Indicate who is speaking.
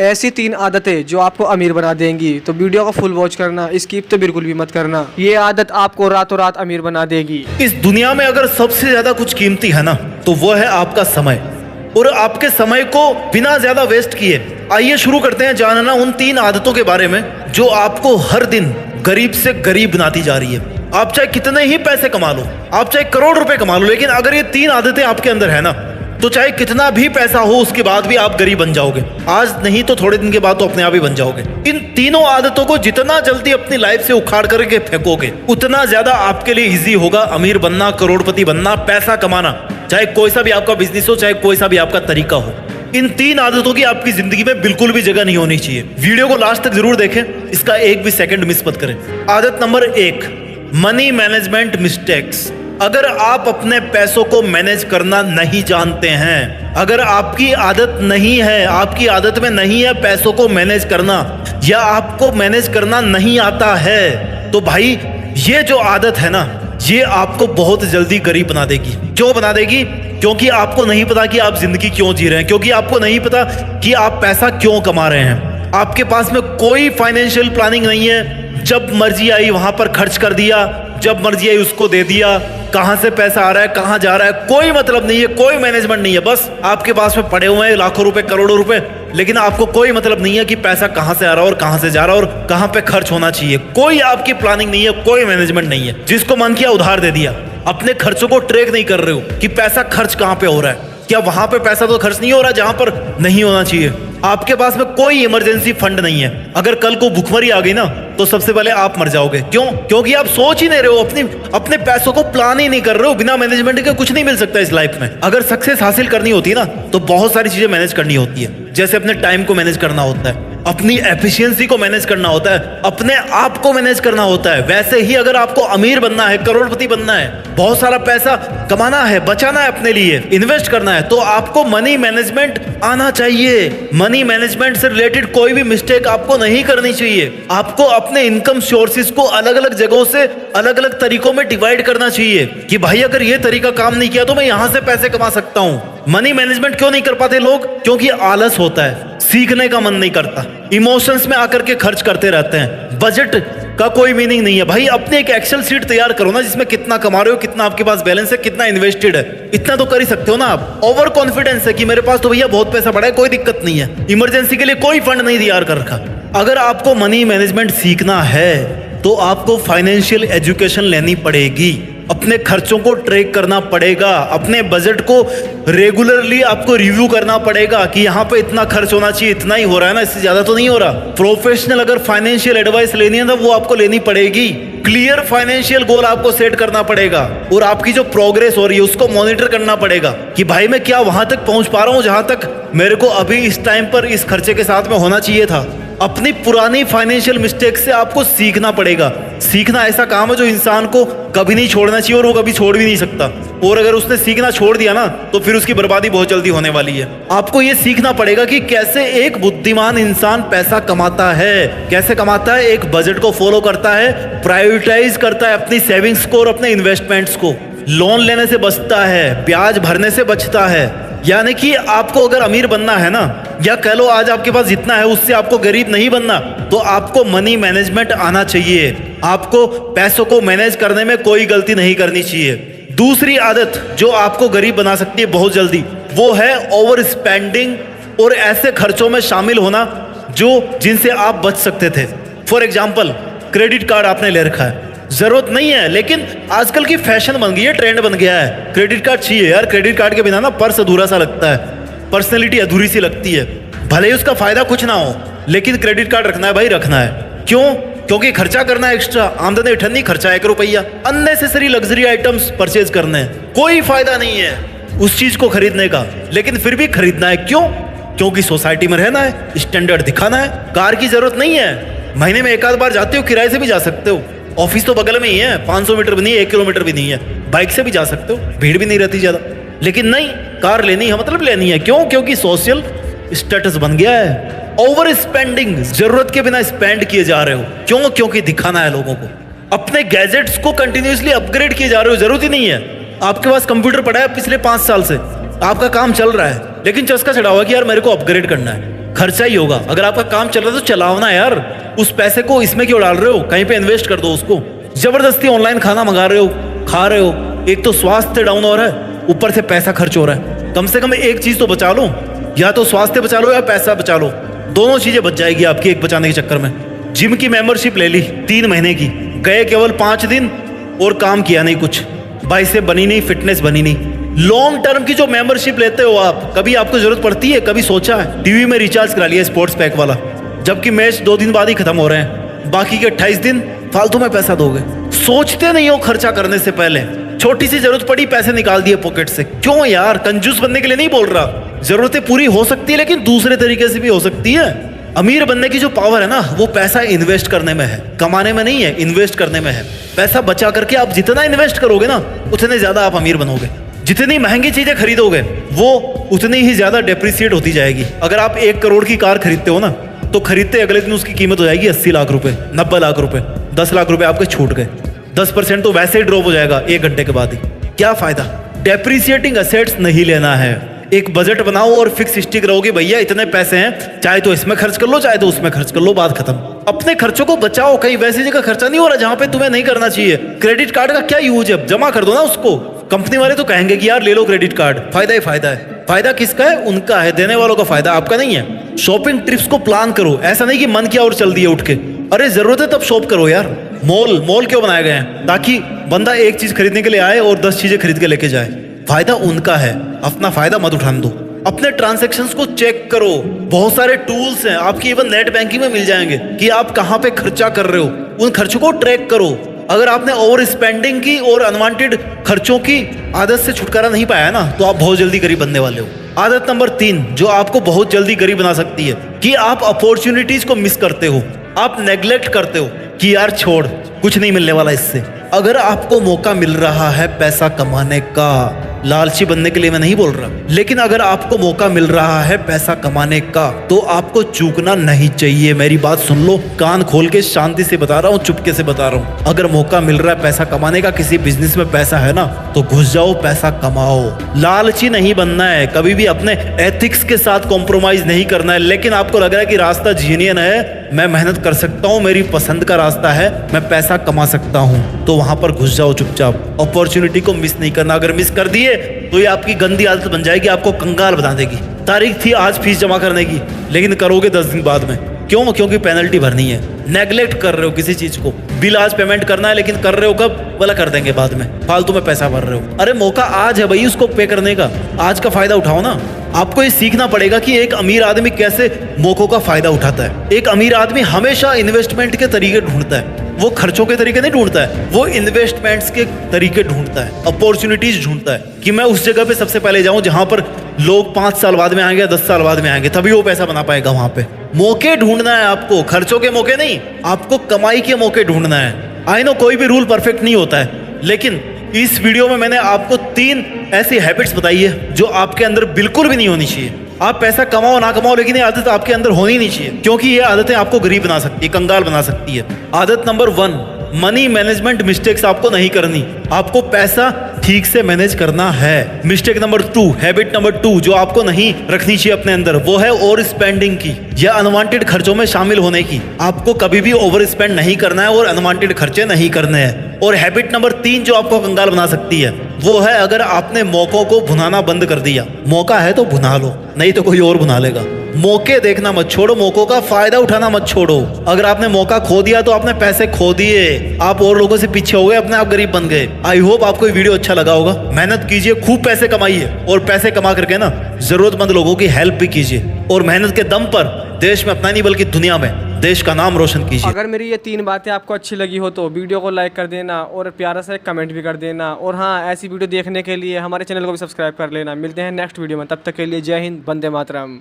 Speaker 1: ऐसी 3 आदतें जो आपको अमीर बना देंगी, तो वीडियो को फुल वॉच करना, स्किप तो बिल्कुल भी मत करना। ये आदत आपको रातों रात अमीर बना देगी।
Speaker 2: इस दुनिया में अगर सबसे ज्यादा कुछ कीमती है ना, तो वो है आपका समय। और आपके समय को बिना ज्यादा वेस्ट किए आइए शुरू करते हैं जानना उन 3 आदतों के बारे में जो आपको हर दिन गरीब से गरीब बनाती जा रही है। आप चाहे कितने ही पैसे कमा लो, आप चाहे करोड़ रुपए कमा लो, लेकिन अगर ये 3 आदतें आपके अंदर है ना, तो चाहे कितना भी पैसा हो उसके बाद भी आप गरीब बन जाओगे। आज नहीं तो थोड़े दिन के बाद तो अपने आप ही बन जाओगे। इन तीनों आदतों को जितना जल्दी अपनी लाइफ से उखाड़ करके फेंकोगे, उतना ज्यादा आपके लिए इजी होगा अमीर बनना, करोड़पति बनना, पैसा कमाना। चाहे कोई सा भी आपका बिजनेस हो, चाहे कोई सा भी आपका तरीका हो, इन 3 आदतों की आपकी जिंदगी में बिल्कुल भी जगह नहीं होनी चाहिए। वीडियो को लास्ट तक जरूर देखें, इसका एक भी सेकंड मिस मत करें। आदत नंबर 1, मनी मैनेजमेंट मिस्टेक्स। अगर आप अपने पैसों को मैनेज करना नहीं जानते हैं, अगर आपकी आदत नहीं है, आपकी आदत में नहीं है पैसों को मैनेज करना, या आपको मैनेज करना नहीं आता है, तो भाई ये जो आदत है ना, ये आपको बहुत जल्दी गरीब बना देगी। क्यों बना देगी? क्योंकि आपको नहीं पता कि आप जिंदगी क्यों जी रहे हैं, क्योंकि आपको नहीं पता कि आप पैसा क्यों कमा रहे हैं। आपके पास में कोई फाइनेंशियल प्लानिंग नहीं है। जब मर्जी आई वहां पर खर्च कर दिया, जब मर्जी आई उसको दे दिया। कहां से पैसा आ रहा है, कहां जा रहा है, कोई मतलब नहीं है, कोई मैनेजमेंट नहीं है। बस आपके पास में पड़े हुए हैं लाखों रुपए, करोड़ों रुपए, लेकिन आपको कोई मतलब नहीं है कि पैसा कहां से आ रहा है और कहां से जा रहा है और कहां पे खर्च होना चाहिए। कोई आपकी प्लानिंग नहीं है, कोई मैनेजमेंट नहीं है। जिसको मन किया उधार दे दिया। अपने खर्चों को ट्रैक नहीं कर रहे हो कि पैसा खर्च कहां पे हो रहा है। क्या वहां पे पैसा तो खर्च नहीं हो रहा जहां पर नहीं होना चाहिए। आपके पास में कोई इमरजेंसी फंड नहीं है। अगर कल को भूखमरी आ गई ना, तो सबसे पहले आप मर जाओगे। क्यों? क्योंकि आप सोच ही नहीं रहे हो, अपने पैसों को प्लान ही नहीं कर रहे हो। बिना मैनेजमेंट के कुछ नहीं मिल सकता इस लाइफ में। अगर सक्सेस हासिल करनी होती है ना, तो बहुत सारी चीजें मैनेज करनी होती है। जैसे अपने टाइम को मैनेज करना होता है, अपनी एफिशिएंसी को मैनेज करना होता है, अपने आप को मैनेज करना होता है। वैसे ही अगर आपको अमीर बनना है, करोड़पति बनना है, बहुत सारा पैसा कमाना है, बचाना है अपने लिए, इन्वेस्ट करना है, तो आपको मनी मैनेजमेंट आना चाहिए। मनी मैनेजमेंट से रिलेटेड कोई भी मिस्टेक आपको नहीं करनी चाहिए। आपको अपने इनकम सोर्सेज को अलग अलग जगहों से अलग अलग तरीकों में डिवाइड करना चाहिए कि भाई अगर ये तरीका काम नहीं किया तो मैं यहां से पैसे कमा सकता हूं। मनी मैनेजमेंट क्यों नहीं कर पाते लोग? क्योंकि आलस होता है, सीखने का मन नहीं करता, इमोशंस में आकर के खर्च करते रहते हैं। बजट का कोई मीनिंग नहीं है। भाई अपने एक एक्सेल शीट तैयार करो ना, जिसमें कितना कमा रहे हो, कितना आपके पास बैलेंस है, कितना इन्वेस्टेड है। इतना तो कर ही सकते हो ना आप। ओवर कॉन्फिडेंस है कि मेरे पास तो भैया बहुत पैसा पड़ा है, कोई दिक्कत नहीं है, इमरजेंसी के लिए कोई फंड नहीं तैयार कर रखा। अगर आपको मनी मैनेजमेंट सीखना है तो आपको फाइनेंशियल एजुकेशन लेनी पड़ेगी। अपने खर्चों को ट्रैक करना पड़ेगा, अपने बजट को रेगुलरली आपको रिव्यू करना पड़ेगा कि यहाँ पे इतना खर्च होना चाहिए, इतना ही हो रहा है ना, इससे ज्यादा तो नहीं हो रहा। प्रोफेशनल अगर फाइनेंशियल एडवाइस लेनी है तो वो आपको लेनी पड़ेगी। क्लियर फाइनेंशियल गोल आपको सेट करना पड़ेगा और आपकी जो प्रोग्रेस हो रही है उसको मॉनिटर करना पड़ेगा कि भाई मैं क्या वहां तक पहुंच पा रहा हूं जहां तक मेरे को अभी इस टाइम पर इस खर्चे के साथ में होना चाहिए था। अपनी पुरानी फाइनेंशियल मिस्टेक से आपको सीखना पड़ेगा। सीखना ऐसा काम है जो इंसान को कभी नहीं छोड़ना चाहिए और वो कभी छोड़ भी नहीं सकता। और अगर उसने सीखना छोड़ दिया ना, तो फिर उसकी बर्बादी बहुत जल्दी होने वाली है। आपको ये सीखना पड़ेगा कि कैसे एक बुद्धिमान इंसान पैसा कमाता है, कैसे कमाता है। एक बजट को फॉलो करता है, प्रायोरिटाइज करता है अपनी सेविंग्स को और अपने इन्वेस्टमेंट्स को, लोन लेने से बचता है, ब्याज भरने से बचता है। यानी कि आपको अगर अमीर बनना है ना, या कह लो आज आपके पास जितना है उससे आपको गरीब नहीं बनना, तो आपको मनी मैनेजमेंट आना चाहिए। आपको पैसों को मैनेज करने में कोई गलती नहीं करनी चाहिए। दूसरी आदत जो आपको गरीब बना सकती है बहुत जल्दी, वो है ओवर स्पेंडिंग और ऐसे खर्चों में शामिल होना जिनसे आप बच सकते थे। फॉर एग्जाम्पल, क्रेडिट कार्ड आपने ले रखा है, जरूरत नहीं है, लेकिन आजकल की फैशन बन गई है, ट्रेंड बन गया है, क्रेडिट कार्ड चाहिए यार। क्रेडिट कार्ड के बिना ना पर्स अधूरा सा लगता है, पर्सनैलिटी अधूरी सी लगती है। भले ही उसका फायदा कुछ ना हो, लेकिन क्रेडिट कार्ड रखना है भाई, रखना है। क्यों? क्योंकि खर्चा करना है एक्स्ट्रा, आमदनी उठनी, खर्चा 1 रुपया, अननेसेसरी लग्जरी आइटम्स परचेज करने हैं। कोई फायदा नहीं है उस चीज को खरीदने का, लेकिन फिर भी खरीदना है। क्यों? क्योंकि सोसाइटी में रहना है, स्टैंडर्ड दिखाना है। कार की जरूरत नहीं है, महीने में 1 आध बार जाते हो, किराए से भी जा सकते हो। ऑफिस तो बगल में ही है, 500 मीटर भी नहीं है, 1 किलोमीटर भी नहीं है, बाइक से भी जा सकते हो, भीड़ भी नहीं रहती ज्यादा। लेकिन नहीं, कार लेनी है मतलब लेनी है। क्यों? क्योंकि सोशल स्टेटस बन गया है। ओवर स्पेंडिंग, जरूरत के बिना स्पेंड किए जा रहे हो। क्यों? क्योंकि दिखाना है लोगों को। अपने गैजेट्स को कंटिन्यूसली अपग्रेड किए जा रहे हो, जरूरत ही नहीं है। आपके पास कंप्यूटर पड़ा है पिछले 5 साल से, आपका काम चल रहा है, लेकिन चस्का चढ़ा हुआ कि यार मेरे को अपग्रेड करना है। खर्चा ही होगा। अगर आपका काम चल रहा है तो चलाओ ना यार, उस पैसे को इसमें क्यों डाल रहे हो, कहीं पे इन्वेस्ट कर दो उसको। जबरदस्ती ऑनलाइन खाना मंगा रहे हो, खा रहे हो, एक तो स्वास्थ्य डाउन हो रहा है, ऊपर से पैसा खर्च हो रहा है। कम से कम एक चीज तो बचा लो, या तो स्वास्थ्य बचा लो या पैसा बचा लो, दोनों चीजें बच जाएगी आपकी एक बचाने के चक्कर में। जिम की मेंबरशिप ले ली 3 महीने की, गए केवल 5 दिन और काम किया नहीं कुछ, बाइसेप बनी नहीं, फिटनेस बनी नहीं। लॉन्ग टर्म की जो मेंबरशिप लेते हो आप, कभी आपको जरूरत पड़ती है, कभी सोचा है? टीवी में रिचार्ज करा लिया स्पोर्ट्स पैक वाला, जबकि मैच 2 दिन बाद ही खत्म हो रहे हैं, बाकी के 28 दिन फालतू में पैसा दोगे। सोचते नहीं हो खर्चा करने से पहले, छोटी सी जरूरत पड़ी पैसे निकाल दिए पॉकेट से। क्यों यार, कंजूस बनने के लिए नहीं बोल रहा, जरूरतें पूरी हो सकती है लेकिन दूसरे तरीके से भी हो सकती है। अमीर बनने की जो पावर है ना, वो पैसा इन्वेस्ट करने में है, कमाने में नहीं है, इन्वेस्ट करने में है। पैसा बचा करके आप जितना इन्वेस्ट करोगे ना, उतने ज्यादा आप अमीर बनोगे। जितनी महंगी चीजें खरीदोगे वो उतनी ही ज्यादा डेप्रिसिएट होती जाएगी। अगर आप 1 करोड़ की कार खरीदते हो ना, तो खरीदते अगले दिन उसकी कीमत हो जाएगी 80 लाख रुपए, 90 लाख रुपए, 10 लाख रुपए आपके छूट गए। 10% तो वैसे ही ड्रॉप हो जाएगा 1 घंटे के बाद ही। क्या फायदा? डेप्रिसिएटिंग असेट्स नहीं लेना है। एक बजट बनाओ और फिक्स स्टिक रहो कि भैया इतने पैसे हैं, चाहे तो इसमें खर्च कर लो, चाहे तो उसमें खर्च कर लो, बात खत्म। अपने खर्चों को बचाओ, कहीं वैसी जगह खर्चा नहीं हो रहा जहां पे तुम्हें नहीं करना चाहिए। क्रेडिट कार्ड का क्या यूज है, जमा कर दो ना उसको। कंपनी वाले तो कहेंगे कि यार ले लो क्रेडिट कार्ड, फायदा ही फायदा है। फायदा किसका है? उनका है, देने वालों का फायदा, आपका नहीं है। शॉपिंग ट्रिप्स को प्लान करो, ऐसा नहीं कि मन किया और चल दिए उठ के। अरे जरूरत है तब शॉप करो यार। मॉल क्यों बनाए गए हैं? ताकि बंदा एक चीज खरीदने के लिए आए और 10 चीजें खरीद के लेके जाए। फायदा उनका है, अपना फायदा मत उठाने दो। अपने ट्रांजैक्शंस को चेक करो, बहुत सारे टूल्स हैं आपकी, इवन नेट बैंकिंग में मिल जाएंगे कि आप कहां पे खर्चा कर रहे हो। उन खर्चों को ट्रैक करो। अगर आपने ओवर स्पेंडिंग की और अनवांटेड खर्चों की आदत से छुटकारा नहीं पाया ना, तो आप बहुत जल्दी गरीब बनने वाले हो। आदत नंबर 3 जो आपको बहुत जल्दी गरीब बना सकती है, कि आप अपॉर्चुनिटीज को मिस करते हो, आप नेग्लेक्ट करते हो कि यार छोड़, कुछ नहीं मिलने वाला इससे। अगर आपको मौका मिल रहा है पैसा कमाने का, लालची बनने के लिए मैं नहीं बोल रहा, लेकिन अगर आपको मौका मिल रहा है पैसा कमाने का, तो आपको चूकना नहीं चाहिए। मेरी बात सुन लो, कान खोल के शांति से बता रहा हूँ, चुपके से बता रहा हूँ। अगर मौका मिल रहा है पैसा कमाने का, किसी बिजनेस में पैसा है ना, तो घुस जाओ, पैसा कमाओ। लालची नहीं बनना है, कभी भी अपने एथिक्स के साथ कॉम्प्रोमाइज नहीं करना है। लेकिन आपको लग रहा है कि रास्ता जीनियन है, मैं मेहनत कर सकता हूँ, मेरी पसंद का रास्ता है, मैं पैसा कमा सकता हूँ, तो वहां पर घुस जाओ चुपचाप। अपॉर्चुनिटी को मिस नहीं करना। अगर मिस कर दिए तो ये आपकी गंदी आदत बन जाएगी, आपको कंगाल बना देगी। तारीख थी आज फीस जमा करने की, लेकिन करोगे 10 दिन बाद में। क्यों? क्योंकि पेनल्टी भरनी है। नेग्लेक्ट कर रहे हो किसी चीज को। बिल आज पेमेंट करना है, लेकिन कर रहे हो कब? बोला कर देंगे बाद में, फालतू में पैसा भर रहे हो। अरे मौका आज है भाई उसको पे करने का, आज का फायदा उठाओ ना। आपको ये सीखना पड़ेगा कि एक अमीर आदमी कैसे मौकों का फायदा उठाता है। एक अमीर आदमी हमेशा इन्वेस्टमेंट के तरीके ढूंढता है, वो खर्चों के तरीके नहीं ढूंढता है, वो इन्वेस्टमेंट्स के तरीके ढूंढता है, अपॉर्चुनिटीज ढूंढता है कि मैं उस जगह पे सबसे पहले जाऊं जहां पर लोग 5 साल बाद में आएंगे, 10 साल बाद में आएंगे, तभी वो पैसा बना पाएगा। वहां पे मौके ढूंढना है आपको, खर्चों के मौके नहीं, आपको कमाई के मौके ढूंढना है। आई नो कोई भी रूल परफेक्ट नहीं होता है, लेकिन इस वीडियो में मैंने आपको 3 ऐसी हैबिट्स बताई है जो आपके अंदर बिल्कुल भी नहीं होनी चाहिए। आप पैसा कमाओ ना कमाओ, लेकिन ये आदत आपके अंदर होनी नहीं चाहिए, क्योंकि ये आदतें आपको गरीब बना सकती है, कंगाल बना सकती है। आदत नंबर 1, मनी मैनेजमेंट मिस्टेक्स आपको नहीं करनी। आपको पैसा ठीक से मैनेज करना है। मिस्टेक नंबर 2, हैबिट नंबर 2 जो आपको नहीं रखनी चाहिए अपने अंदर, वो है ओवर स्पेंडिंग की या अनवांटेड खर्चों में शामिल होने की। आपको कभी भी ओवर स्पेंड नहीं करना है और अनवांटेड खर्चे नहीं करने हैं। और हैबिट नंबर 3 जो आपको कंगाल बना सकती है, वो है अगर आपने मौकों को भुनाना बंद कर दिया। मौका है तो भुना लो, नहीं तो कोई और भुना लेगा। मौके देखना मत छोड़ो, मौकों का फायदा उठाना मत छोड़ो। अगर आपने मौका खो दिया तो आपने पैसे खो दिए, आप और लोगों से पीछे हो गए, अपने आप गरीब बन गए। आई होप आपको ये वीडियो अच्छा लगा होगा। मेहनत कीजिए, खूब पैसे कमाइए, और पैसे कमा करके ना जरूरतमंद लोगों की हेल्प भी कीजिए, और मेहनत के दम पर देश में अपना नहीं बल्कि दुनिया में देश का नाम रोशन कीजिए।
Speaker 1: अगर मेरी ये 3 बातें आपको अच्छी लगी हो तो वीडियो को लाइक कर देना और प्यारा सा एक कमेंट भी कर देना। और हाँ, ऐसी वीडियो देखने के लिए हमारे चैनल को भी सब्सक्राइब कर लेना। मिलते हैं नेक्स्ट वीडियो में, तब तक के लिए जय हिंद, वंदे मातरम।